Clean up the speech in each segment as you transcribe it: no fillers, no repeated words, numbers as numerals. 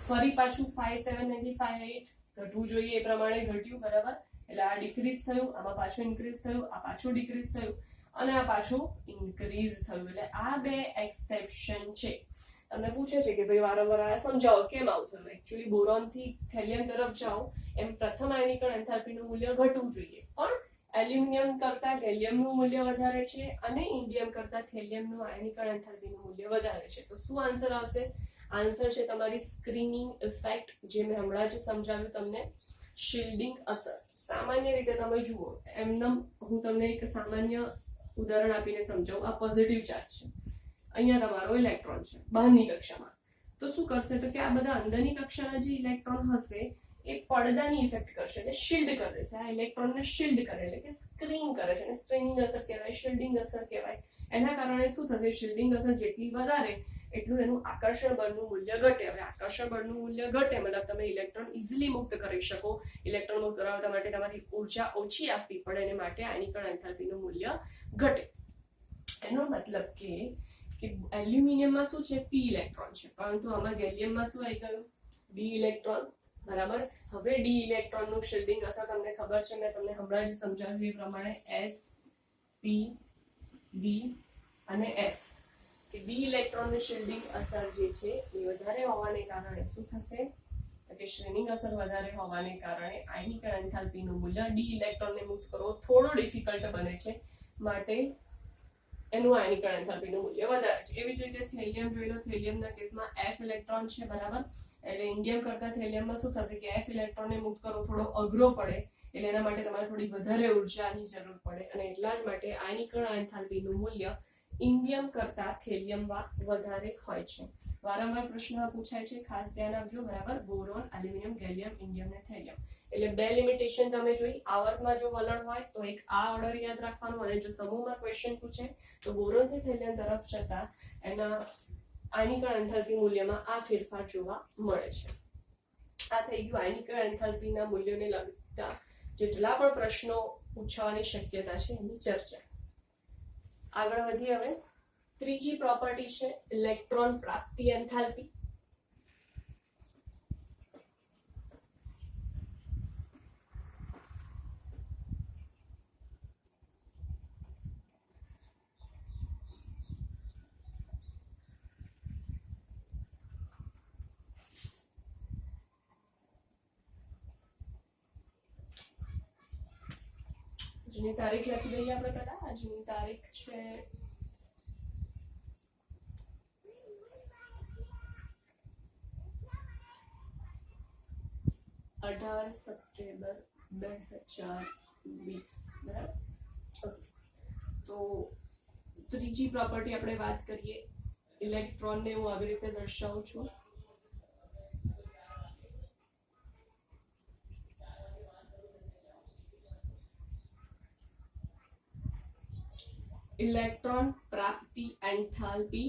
ફરી પાછું 5 7 થી 5 8 ઘટવું જોઈએ એ પ્રમાણે ઘટ્યું, બરાબર. એટલે આ ડિક્રીઝ થયું, આમાં પાછું ઇન્ક્રીઝ થયું, આ પાછું ડિક્રીઝ થયું અને આ પાછું ઇન્ક્રીઝ થયું. એટલે આ બે એક્સેપ્શન છે. તમને પૂછે છે કે ભાઈ વારંવાર આ સમજાવો કેમ આવું થયું. એકચ્યુઅલી બોરોન થી થેલિયમ તરફ જાઓ એમ પ્રથમ આયનીકરણ એન્થાલ્પીનું મૂલ્ય ઘટવું જોઈએ, પણ એલ્યુમિનિયમ કરતા ગેલિયમનું મૂલ્ય વધારે છે અને ઇન્ડિયમ કરતા થેલિયમનું આયનીકરણ એન્થાલ્પીનું મૂલ્ય વધારે છે. તો શું આન્સર આવશે? આન્સર છે તમારી સ્ક્રીનિંગ ઇફેક્ટ, જે મેં હમણાં જ સમજાવ્યું તમને. શિલ્ડિંગ અસર. સામાન્ય રીતે તમે જુઓ, એમનેમ હું તમને એક સામાન્ય ઉદાહરણ આપીને સમજાવું. આ પોઝિટિવ ચાર્જ છે, અહીંયા તમારો ઇલેક્ટ્રોન છે બહારની કક્ષામાં. તો શું કરશે તો કે આ બધા અંદરની કક્ષાના જે ઇલેક્ટ્રોન હશે એ પડદાની ઇફેક્ટ કરશે, એટલે શિલ્ડ કરે છે. આ ઇલેક્ટ્રોનને શિલ્ડ કરે એટલે કે સ્ક્રીન કરે છે, અને સ્ક્રીનિંગ અસર કહેવાય, શિલ્ડિંગ અસર કહેવાય. એના કારણે શું થશે? શિલ્ડિંગ અસર જેટલી વધારે એટલું એનું આકર્ષણ બળનું મૂલ્ય ઘટે. હવે આકર્ષણ બળનું મૂલ્ય ઘટે મતલબ તમે ઇલેક્ટ્રોન ઇઝીલી મુક્ત કરી શકો. ઇલેક્ટ્રોન મુક્ત કરાવવા માટે તમારી ઉર્જા ઓછી આપવી પડે, અને માટે આયનીકરણ એન્થાલ્પીનું મૂલ્ય ઘટે. એનો મતલબ કે એલ્યુમિનિયમમાં શું છે? p ઇલેક્ટ્રોન છે, પરંતુ આમાં ગેલિયમમાં શું આવી ગયું? d ઇલેક્ટ્રોન, બરાબર. હવે d ઇલેક્ટ્રોન નું શિલ્ડિંગ અસર તમને ખબર છે, મેં તમને હમણાં જ સમજાવ્યું એ પ્રમાણે s p b અને f કે d ઇલેક્ટ્રોન ની શિલ્ડિંગ અસર જે છે એ વધારે હોવાને કારણે શું થશે કે શ્રેણિક અસર વધારે હોવાને કારણે આયનીકરણ એન્થાલ્પીનું મૂલ્ય d ઇલેક્ટ્રોનને મુક્ત કરવો થોડો ડિફિકલ્ટ બને છે, માટે એનું આયનીકરણ એન્થાલ્પીનું મૂલ્ય વધારે છે. એવી જ રીતે થેલિયમ જોઈ લો. થેલિયમના કેસમાં f ઇલેક્ટ્રોન છે, બરાબર. એટલે ઇન્ડિયમ કરતા થેલિયમમાં શું થશે કે f ઇલેક્ટ્રોનને મુક્ત કરવો થોડો અઘરો પડે, એટલે એના માટે તમારે થોડી વધારે ઉર્જાની જરૂર પડે, અને એટલા જ માટે આયનીકરણ એન્થાલ્પીનું મૂલ્ય ઇન્ડિયમ કરતા થેલિયમમાં વધારે હોય છે. વારંવાર પ્રશ્ન પૂછાય છે, ખાસ ધ્યાન આપજો, બરાબર. બોરોન, એલ્યુમિનિયમ, ગેલિયમ, ઇન્ડિયમ ને થેલિયમ. એટલે બે લિમિટેશન તમે જોઈ. આવર્તમાં જો વલણ હોય તો એક આ ઓર્ડર યાદ રાખવાનો, અને જો સમૂહમાં ક્વેશ્ચન પૂછે તો બોરોન થી થેલિયમ તરફ જતા એના આયનીકરણ એન્થાલ્પી મૂલ્યમાં આ ફેરફાર જોવા મળે છે. આ થઈ ગયું આયનીકરણ એન્થાલ્પીના મૂલ્યોને લગતા જેટલા પણ પ્રશ્નો પૂછવાની શક્યતા છે એની ચર્ચા. આગળ વધીએ. હવે ત્રીજી પ્રોપર્ટી છે ઇલેક્ટ્રોન પ્રાપ્તિ એન્થાલ્પી. આજની તારીખ લખી દઈએ આપણે પહેલા. આજની તારીખ છે 18 સપ્ટેમ્બર 2020, બરાબર. તો ત્રીજી પ્રોપર્ટી આપણે વાત કરીએ. ઇલેક્ટ્રોનને હું આવી રીતે દર્શાવું છું. इलेक्ट्रॉन प्राप्ति एंथैल्पी,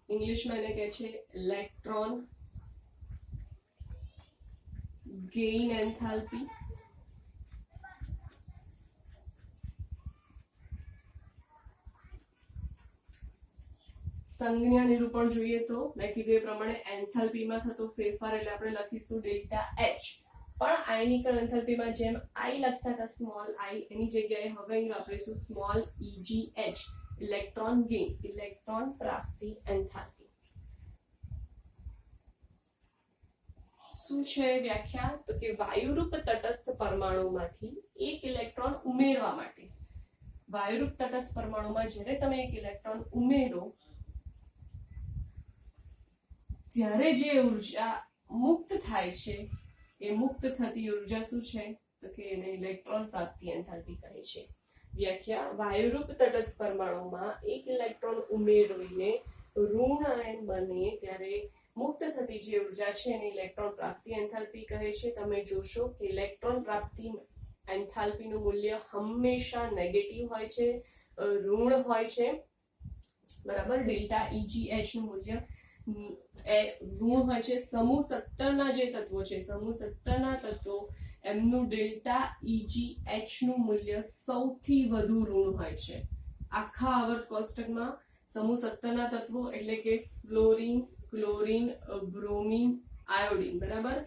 इंग्लिश में એને કહે છે इलेक्ट्रॉन गेन एंथैल्पी. સંજ્ઞા નિરૂપણ જોઈએ તો મેં કીધું એ પ્રમાણે એન્થાલ્પી માં થતો ફેરફાર એટલે આપણે લખીશું ડેલ્ટા એચ. પણ આયનીકરણ એન્થાલ્પીમાં જેમ આઈ લખતા હતા સ્મોલ આઈ, એની જગ્યાએ હવે અહીં વાપરીશું small EGH, electron gain, electron પ્રાપ્તિ એન્થાલ્પી. શું છે વ્યાખ્યા? તો કે વાયુરૂપ તટસ્થ પરમાણુમાંથી એક ઇલેક્ટ્રોન ઉમેરવા માટે, વાયુરૂપ તટસ્થ પરમાણુમાં જ્યારે તમે એક ઇલેક્ટ્રોન ઉમેરો ત્યારે જે ઉર્જા મુક્ત થાય છે એ મુક્ત થતી ઉર્જા શું છે તો કે એને ઇલેક્ટ્રોન પ્રાપ્તિ એન્થાલ્પી કહે છે. વ્યાખ્યા: વાયુરૂપ તટસ્થ પરમાણુમાં એક ઇલેક્ટ્રોન ઉમેરીને ઋણ આયન બને ત્યારે મુક્ત થતી જે ઉર્જા છે એને ઇલેક્ટ્રોન પ્રાપ્તિ એન્થાલ્પી કહે છે. તમે જોશો કે ઇલેક્ટ્રોન પ્રાપ્તિ એન્થાલ્પીનું મૂલ્ય હંમેશા નેગેટિવ હોય છે, ઋણ હોય છે, બરાબર. ડેલ્ટા EGH નું મૂલ્ય ઋણ હોય છે. સમૂહ 17 ના જે તત્વો છે, સમૂહ 17 ના તત્વો એમનું ડેલ્ટા EGH નું મૂલ્ય સૌથી વધુ ઋણ હોય છે. આખા આવર્ત કોષ્ટકમાં સમૂહ 17 ના તત્વો એટલે કે ફ્લોરીન, ક્લોરીન, બ્રોમીન, આયોડિન, બરાબર.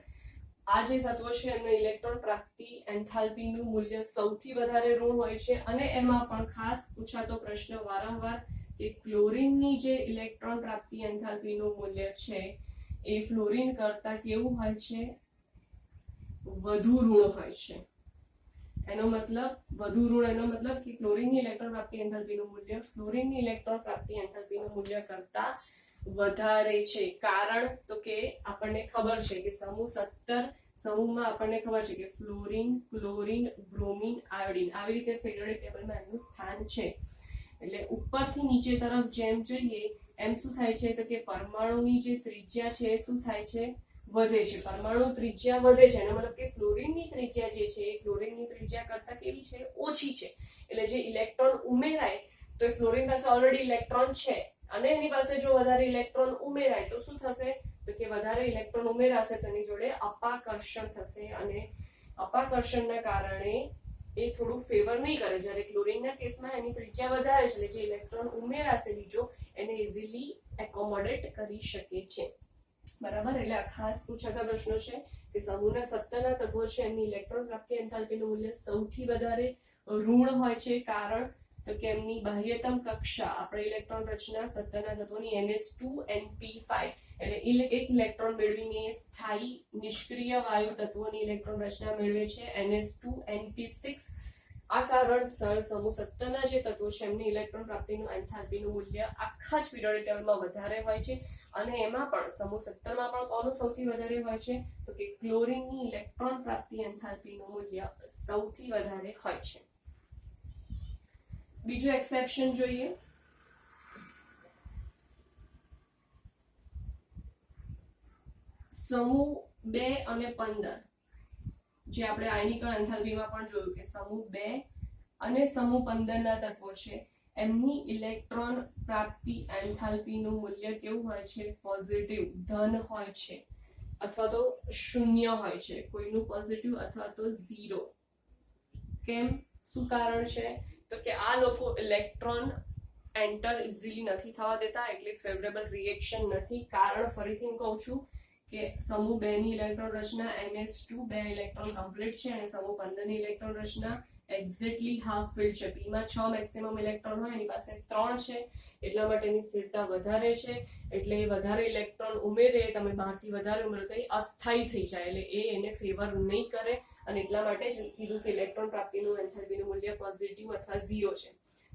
આ જે તત્વો છે એમના ઇલેક્ટ્રોન પ્રાપ્તિ એન્થાલ્પીનું મૂલ્ય સૌથી વધારે ઋણ હોય છે. અને એમાં પણ ખાસ પૂછાતો પ્રશ્ન વારંવાર કે ક્લોરીનની જે ઇલેક્ટ્રોન પ્રાપ્તિ એન્થાલ્પીનું મૂલ્ય છે એ ફ્લોરીન કરતા કેવું હોય છે? વધુ ઋણ હોય છે. એનો મતલબ વધુ ઋણ, એનો મતલબ કે ક્લોરીનની ઇલેક્ટ્રોન પ્રાપ્તિ એન્થાલ્પીનું મૂલ્ય ફ્લોરીનની ઇલેક્ટ્રોન પ્રાપ્તિ એન્થાલ્પીનું મૂલ્ય કરતા વધારે છે. કારણ તો કે આપણને ખબર છે કે સમૂહ 17 સમૂહમાં આપણને ખબર છે કે ફ્લોરીન, ક્લોરીન, બ્રોમીન, આયોડીન આવી રીતે પીરિયોડિક ટેબલમાં એમનું સ્થાન છે. એટલે ઉપરથી નીચે તરફ જેમ જઈએ એમ શું થાય છે તો કે પરમાણુની જે ત્રિજ્યા છે એ શું થાય છે? વધે છે. પરમાણુ ત્રિજ્યા વધે છે એનો મતલબ કે ફ્લોરીનની ત્રિજ્યા જે છે એ ક્લોરીનની ત્રિજ્યા કરતા કેવી છે? ઓછી છે. એટલે જે ઇલેક્ટ્રોન ઉમેરાય તો ફ્લોરીન પાસે ઓલરેડી ઇલેક્ટ્રોન છે અને એની પાસે જો વધારે ઇલેક્ટ્રોન ઉમેરાય તો શું થશે તો કે વધારે ઇલેક્ટ્રોન ઉમેરાશે તેની જોડે અપાકર્ષણ થશે અને અપાકર્ષણના કારણે એ થોડું ફેવર નહીં કરે. જ્યારે ક્લોરીનના કેસમાં એની ત્રિજ્યા વધારે છે એટલે જે ઇલેક્ટ્રોન ઉમેરાશે બીજો એને ઇઝીલી એકોમોડેટ કરી શકે છે, બરાબર. એટલે આ ખાસ પૂછાતા પ્રશ્નો છે કે સમૂહના 17 ના તત્વો છે એમની ઇલેક્ટ્રોન પ્રાપ્તિ એન્થાલ્પીનું મૂલ્ય સૌથી વધારે ઋણ હોય છે. કારણ તો કે એમની બાહ્યતમ કક્ષા આપણે ઇલેક્ટ્રોન રચના 17 ના તત્વોની ns2np5 એટલે એક ઇલેક્ટ્રોન મેળવીને સ્થાયી નિષ્ક્રિય વાયુ તત્વોની ઇલેક્ટ્રોન રચના મેળવે છે ns2np6. આ કારણસર સમૂહ 17 ના જે તત્વો છે એમની ઇલેક્ટ્રોન પ્રાપ્તિનું એન્થાલ્પીનું મૂલ્ય આખા જ પીરિયોડિક ટેબલમાં વધારે હોય છે. અને એમાં પણ સમૂહ 17 માં પણ કોનું સૌથી વધારે હોય છે તો કે ક્લોરીનની ઇલેક્ટ્રોન પ્રાપ્તિ એન્થાલ્પીનું મૂલ્ય સૌથી વધારે હોય છે. બીજું એક્સેપ્શન જોઈએ. સમૂહ 2 અને 15 જે આપણે આયનીકરણ એન્થાલ્પીમાં પણ જોયું કે સમૂહ 2 અને સમૂહ 15 ના તત્વો છે એમની ઇલેક્ટ્રોન પ્રાપ્તિ એન્થાલ્પીનું મૂલ્ય કેવું હોય છે? પોઝિટિવ, ધન હોય છે અથવા તો શૂન્ય હોય છે. કોઈનું પોઝિટિવ અથવા તો 0. કેમ? શું કારણ છે તો કે આ લોકો ઇલેક્ટ્રોન એન્ટર ઇઝીલી નથી થવા દેતા એટલે ફેવરેબલ રિએક્શન નથી. કારણ ફરીથી હું કહું છું કે સમૂહ 2 ની ઇલેક્ટ્રોન રચના ns2 2 ઇલેક્ટ્રોન કમ્પ્લીટ છે અને સમૂહ 15 ની ઇલેક્ટ્રોન રચના એક્ઝેક્ટલી હાફ ફિલ્ડ છે. p માં 6 મેક્સિમમ ઇલેક્ટ્રોન હોય એની પાસે 3 છે એટલા માટે એની સ્થિરતા વધારે છે. એટલે વધારે ઇલેક્ટ્રોન ઉમેરે, તમે બહારથી વધારે ઉમેરો તો એ અસ્થાયી થઈ જાય એટલે એ એને ફેવર નહીં કરે અને એટલા માટે જ કીધું કે ઇલેક્ટ્રોન પ્રાપ્તિનું એન્થાલ્પીનું મૂલ્ય પોઝિટિવ અથવા 0 છે.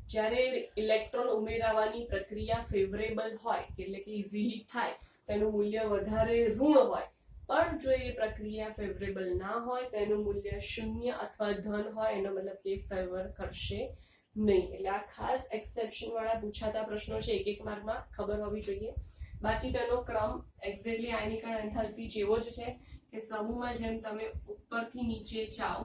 જ્યારે ઇલેક્ટ્રોન ઉમેરાવાની પ્રક્રિયા ફેવરેબલ હોય એટલે કે ઇઝીલી થાય તેનું મૂલ્ય વધારે ઋણ હોય. પણ જો એ પ્રક્રિયા ફેવરેબલ ના હોય તો એનું મૂલ્ય 0 અથવા ધન હોય એનો મતલબ કે ફેવર કરશે નહીં. એટલે આ ખાસ એક્સેપ્શન વાળા પૂછાતા પ્રશ્નો છે. એક માર્કમાં ખબર હોવી જોઈએ. બાકી તેનો ક્રમ એક્ઝેક્ટલી આયનીકરણ એન્થાલ્પી જેવો જ છે કે સમૂહમાં જેમ તમે ઉપરથી નીચે જાઓ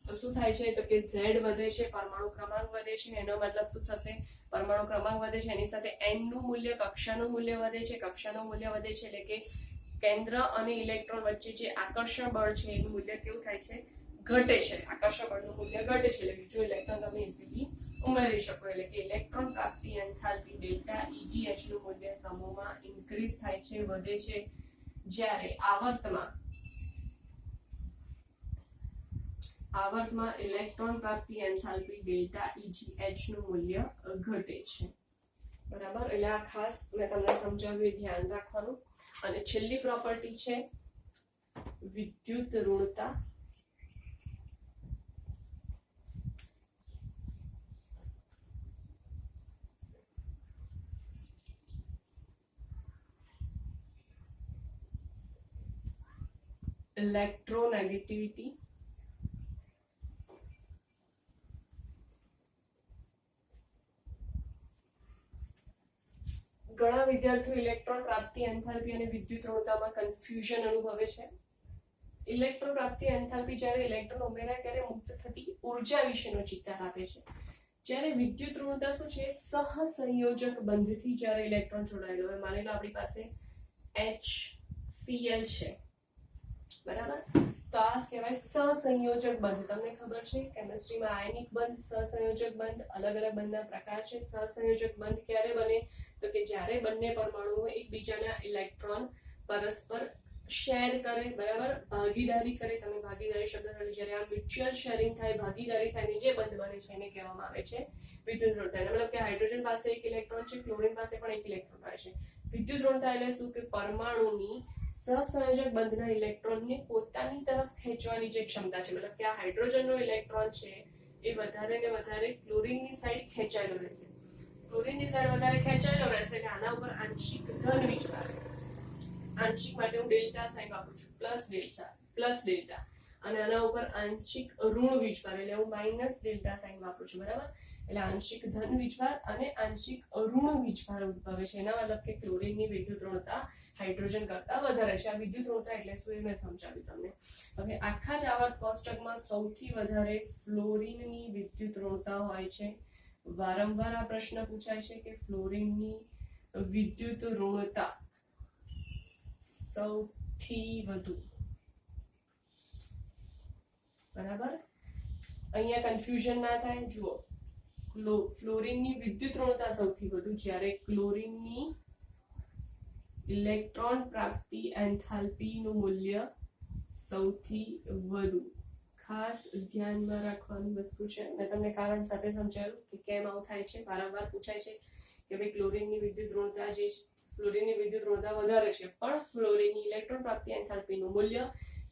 તો શું થાય છે તો કે z વધે છે, પરમાણુ ક્રમાંક વધે છે. એનો મતલબ શું થશે? પરમાણુ ક્રમાંક વધે છે એની સાથે n નું મૂલ્ય, કક્ષાનું મૂલ્ય વધે છે. કક્ષાનું મૂલ્ય વધે છે એટલે કે કેન્દ્ર અને ઇલેક્ટ્રોન વચ્ચે જે આકર્ષણ બળ છે એનું મૂલ્ય કેવું થાય છે? ઘટે છે. આકર્ષણ બળનું મૂલ્ય ઘટે છે એટલે બીજું ઇલેક્ટ્રોન તમે ઇઝીલી ઉમેરી શકો. એટલે કે ઇલેક્ટ્રોન પ્રાપ્તિ એન્થાલ્પી ડેલ્ટા EGH નું મૂલ્ય સમૂહમાં ઇન્ક્રીઝ થાય છે, વધે છે. જ્યારે આવર્તમાં ઇલેક્ટ્રોન પ્રાપ્તિ એન્થાલ્પી ડેલ્ટા EGH નું મૂલ્ય ઘટે છે, બરાબર. એટલે આ ખાસ મેં તમને સમજાવ્યું, ધ્યાન રાખવાનું. અને છેલ્લી પ્રોપર્ટી છે વિદ્યુત ઋણતા. ઇલેક્ટ્રોનેગેટિવિટી ઘણા વિદ્યાર્થીઓ ઇલેક્ટ્રોન પ્રાપ્તિ એન્થાલ્પી અને વિદ્યુત ઋણતામાં કન્ફ્યુઝન અનુભવે છે. ઇલેક્ટ્રોન પ્રાપ્તિ એન્થાલ્પી જ્યારે ઇલેક્ટ્રોન ઉમેરાય ત્યારે મુક્ત થતી ઉર્જા વિશેનો ચિતાર આપે છે. જ્યારે વિદ્યુત ઋણતા શું છે? સહસંયોજક બંધથી જ્યારે ઇલેક્ટ્રોન જોડાયેલો હોય, માની લો આપણી પાસે HCl છે, બરાબર. તો આ કહેવાય સહસંયોજક બંધ. તમને ખબર છે કેમિસ્ટ્રીમાં આયનિક બંધ, સહસંયોજક બંધ, અલગ અલગ બંધના પ્રકાર છે. સહસંયોજક બંધ ક્યારે બને તો કે જ્યારે બંને પરમાણુઓ એકબીજાના ઇલેક્ટ્રોન પરસ્પર શેર કરે, બરાબર, ભાગીદારી કરે. તમે ભાગીદારી શબ્દ સાંભળ્યો, જ્યારે આ મ્યુચ્યુઅલ શેરિંગ થાય, ભાગીદારી થાય, જે બંધ બને છે એને કહેવામાં આવે છે વિદ્યુત ઋણતા. મતલબ કે હાઇડ્રોજન પાસે એક ઇલેક્ટ્રોન છે, ક્લોરીન પાસે પણ એક ઇલેક્ટ્રોન હોય છે. વિદ્યુત ઋણતા એટલે શું? કે પરમાણુની સહસંયોજક બંધના ઇલેક્ટ્રોનને પોતાની તરફ ખેંચવાની જે ક્ષમતા છે. મતલબ કે આ હાઇડ્રોજનનો ઇલેક્ટ્રોન છે એ વધારે ને વધારે ક્લોરીનની સાઈડ ખેંચાયેલો રહેશે. ક્લોરીનની સાઈડ વધારે ખેંચાયેલો રહેશે એટલે આના ઉપર આંશિક ધન વિચાર. આંશિક માટે હું ડેલ્ટા સાઇન વાપરું છું, પ્લસ ડેલ્ટા, અને આના ઉપર આંશિક ઋણ વીજભાર એટલે હું માઇનસ ડેલ્ટા સાઇન વાપરું છું, બરાબર. એટલે આંશિક ધન વીજભાર અને આંશિક ઋણ વીજભાર ઉદ્ભવે છે. એના મતલબ કે ક્લોરીનની વિદ્યુત ઋણતા હાઇડ્રોજન કરતા વધારે છે. આ વિદ્યુત ઋણતા એટલે શું એ મેં સમજાવ્યું તમને. હવે આખા જ આવર્ત કોષ્ટકમાં સૌથી વધારે ફ્લોરીનની વિદ્યુત ઋણતા હોય છે. વારંવાર આ પ્રશ્ન પૂછાય છે કે ફ્લોરીનની વિદ્યુત ઋણતા સૌથી વધુ, બરાબર. અહીંયા કન્ફ્યુઝન ના થાય. જુઓ, ફ્લોરીનની વિદ્યુત ઋણતા સૌથી વધુ, જ્યારે ક્લોરીનની ઇલેક્ટ્રોન પ્રાપ્તિ એન્થાલ્પી નું મૂલ્ય સૌથી વધુ. ખાસ ધ્યાનમાં રાખવાની વસ્તુ છે. મેં તમને કારણ સાથે સમજાવ્યું કે કેમ આવું થાય છે. વારંવાર પૂછાય છે કે ભાઈ ક્લોરીનની વિદ્યુત ઋણતા જે ફ્લોરીનની વિદ્યુત ઋણતા વધારે છે, પણ ફ્લોરીનની ઇલેક્ટ્રોન પ્રાપ્તિ એન્થાલ્પીનું મૂલ્ય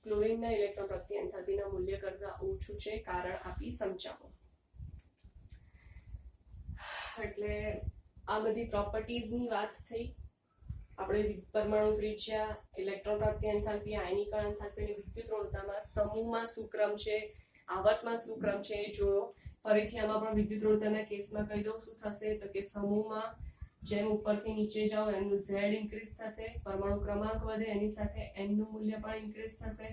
ક્લોરીનના ઇલેક્ટ્રોન પ્રાપ્તિ એન્થાલ્પીના મૂલ્ય કરતા ઓછું છે. કારણ આપી સમજાવો. એટલે આ બધી પ્રોપર્ટીઝની વાત થઈ. આપણે પરમાણુ ત્રિજ્યા, ઇલેક્ટ્રોન પ્રાપ્તિ એન્થાલ્પી, આયનીકરણ એન્થાલ્પી અને વિદ્યુત ઋણતામાં સમૂહમાં શું ક્રમ છે, આવર્તમાં શું ક્રમ છે એ જોયો. ફરીથી આમાં પણ વિદ્યુત ઋણતાના કેસમાં કહી દઉં શું થશે તો કે સમૂહમાં જેમ ઉપરથી નીચે જાઓ એનું z ઇન્ક્રીઝ થશે, પરમાણુ ક્રમાંક વધે એની સાથે n નું મૂલ્ય પણ ઇન્ક્રીઝ થશે.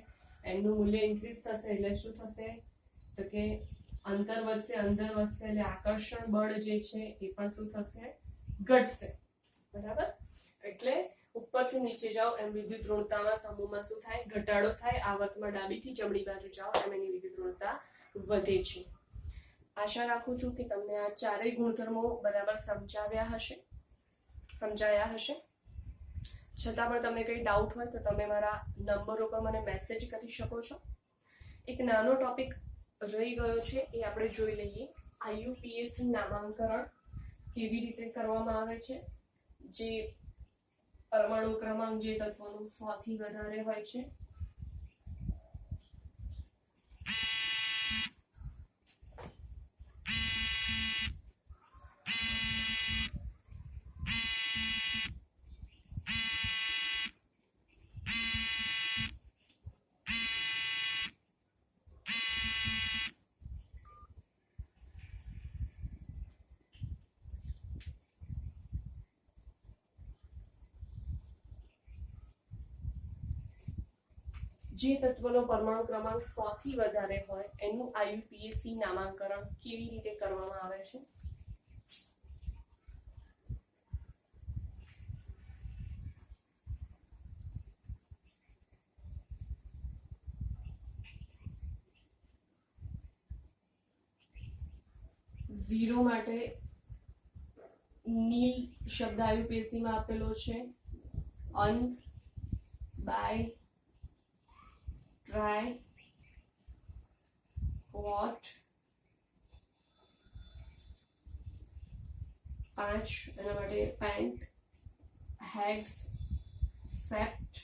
n નું મૂલ્ય ઇન્ક્રીઝ થશે એટલે શું થશે તો કે અંતર વધશે એટલે આકર્ષણ બળ જે છે એ પણ શું થશે? ઘટશે, બરાબર. એટલે ઉપરથી નીચે જાઓ એમ વિદ્યુત ઋણતામાં સમૂહમાં શું થાય? ઘટાડો થાય. આવર્તમાં ડાબીથી જમણી બાજુ જાઓ એમ એની વિદ્યુત ઋણતા વધે છે. આશા રાખું છું કે તમને આ ચારેય ગુણધર્મો બરાબર સમજાયા હશે. છતાં પણ તમને કંઈ ડાઉટ હોય તો તમે મારા નંબર ઉપર મને મેસેજ કરી શકો છો. એક નાનો ટોપિક રહી ગયો છે એ આપણે જોઈ લઈએ. IUPAC નામાંકરણ કેવી રીતે કરવામાં આવે છે. જે પરમાણુ ક્રમાંક જે તત્વોનું 100 થી વધારે હોય છે જે તત્વનો પરમાણુ ક્રમાંક 100 થી વધારે હોય એનું IUPAC નામાંકરણ કેવી રીતે કરવામાં આવે છે. ઝીરો માટે નીલ શબ્દ IUPAC માં આપેલો છે. અન, બાય, ટ્રાય, વોટ, 5 એના માટે પેન્ટ, હેક્સ, સેપ્ટ,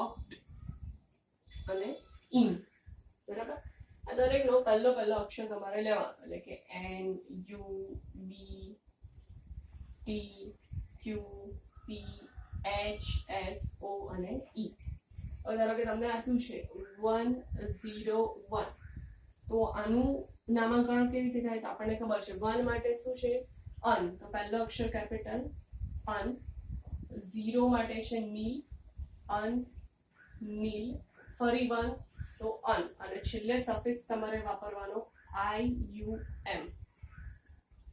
ઓક્ટ અને ઇન, બરાબર. આ દરેકનો પહેલો અક્ષર તમારે લેવાનો એટલે કે N, U, B, T, Q, P, H, S, O અને E. ધારો કે તમને આપ્યું છે 101 તો આનું નામાંકરણ કેવી રીતે થાય તો આપણને ખબર છે 1 માટે શું છે? અન, તો પહેલો અક્ષર કેપિટલ અન. 0 માટે છે નીલ, અન, નીલ. ફરી 1 તો અન અને છેલ્લે સફિક્સ તમારે વાપરવાનો IUM,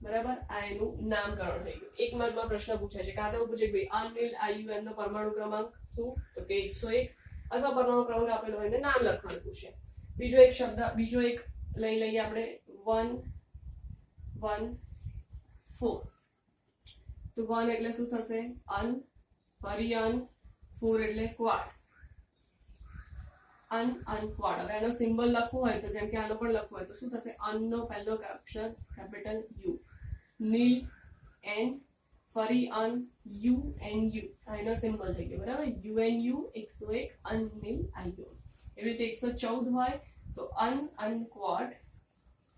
બરાબર. આ એનું નામકરણ થઈ ગયું. એક માર્કમાં પ્રશ્ન પૂછાય છે કાં તો પૂછે કે અનનીલ IUM નો પરમાણુ ક્રમાંક શું તો કે 101 અથવા પરમાણુ ક્રમાંક આપેલો હોય ને નામ લખવાનું પૂછે. બીજો એક લઈ લઈએ આપણે 114 તો 1 એટલે શું થશે? અન, ફરી અન, 4 એટલે ક્વાડ, અનક્વાડ. હવે આનો સિમ્બોલ લખવું હોય તો જેમ કે આનો પણ લખવું હોય તો શું થશે? અનનો પહેલો અક્ષર કેપિટલ યુ, નીલ એન, ફરી અન, યુ એન યુ, એનો સિમ્બોલ થઈ ગયો બરાબર. યુ એન યુ 101, અનનીલ આઈઓ. એવી રીતે 114 હોય તો અનક્વાડ,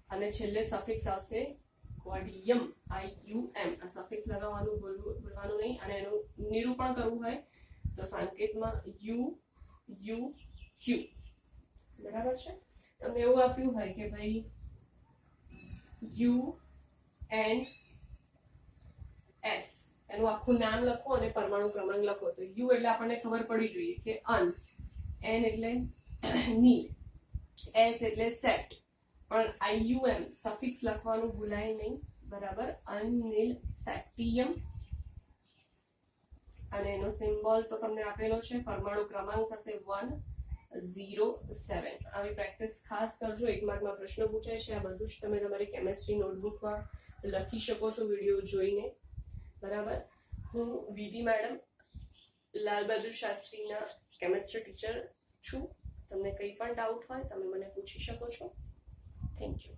અને છેલ્લે સફિક્સ આવશે ક્વાડિયમ, IUM. આ સફિક્સ લગાવવાનું ભૂલવાનું નહીં. અને એનું નિરૂપણ કરવું હોય તો સંકેતમાં યુ યુ ક્યુ, બરાબર છે. તમને એવું આપ્યું હોય કે ભાઈ યુ એન એસ, એનું આખું નામ લખો અને પરમાણુ ક્રમાંક લખો. તો યુ એટલે આપણને ખબર પડી જોઈએ કે અન, એન એટલે નીલ, એસ એટલે સેટ, પણ IUM સફિક્સ લખવાનું ભૂલાય નહીં, બરાબર. અનનીલ સેટિયમ, અને એનો સિમ્બોલ તો તમને આપેલો છે, પરમાણુ ક્રમાંક થશે 107. આવી પ્રેક્ટિસ ખાસ કરજો. 1 માર્કમાં પ્રશ્ન પૂછાય છે. આ બધું જ તમે તમારી કેમેસ્ટ્રી નોટબુકમાં લખી શકો છો વિડીયો જોઈને, બરાબર. હું વિધિ madam, Lal Bahadur શાસ્ત્રીના chemistry teacher છું. તમને કંઈ પણ ડાઉટ હોય તમે મને પૂછી શકો છો. Thank you.